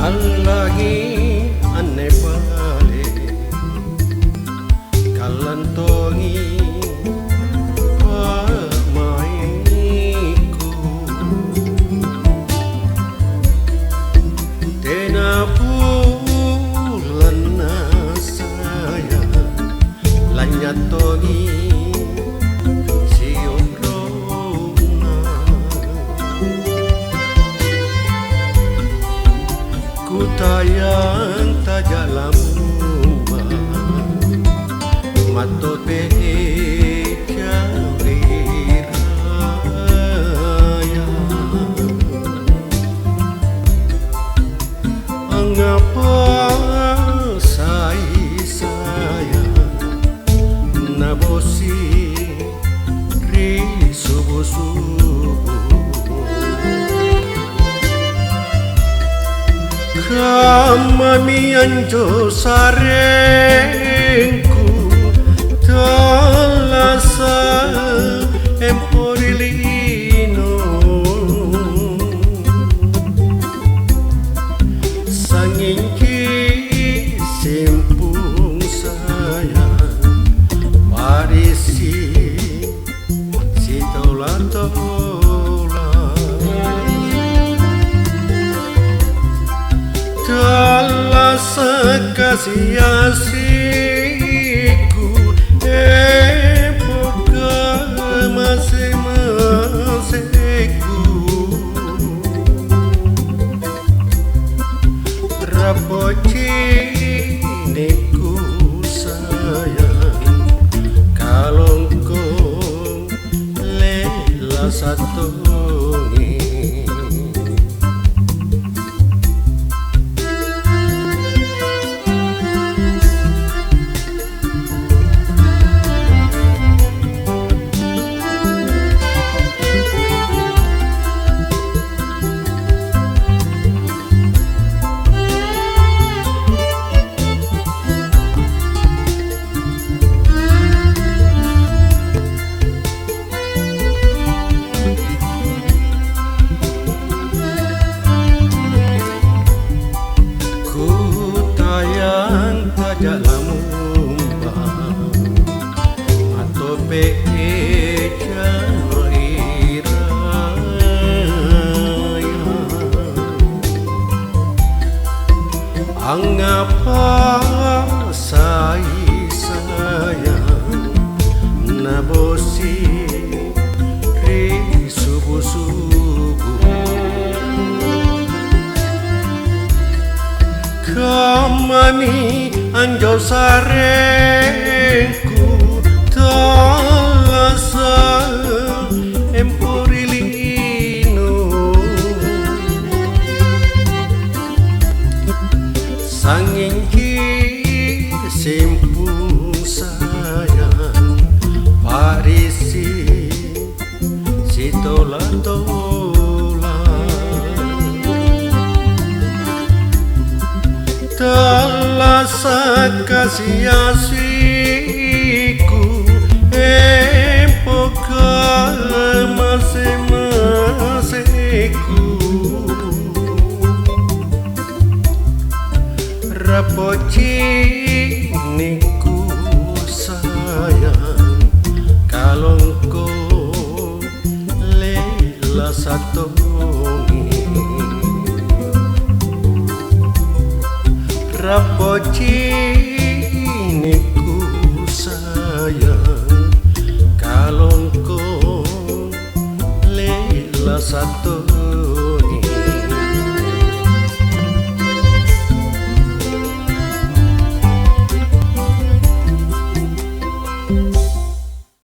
Alagi ane bale kalantongi pamaiku tena bulan saya lanyatongi tayang tajalam mato pehe raya angapa saya nabosi ri subuh-subuh Kamami anjo sarengku talasa emporilino sangingki simpung saya parisi si tolato kasih asiku epoka masing-masingku rapoci niku sayang kalongko lela satu Angapa sayang nabosi ri subuh-subuh kamani anjo sarengku talasa emporilino sangingki simpung sayang parisi si tola-tola talasa kasih asiku epoka masing-masingku rapoci niku sayang kalongko lela satongi rapoci niku sayang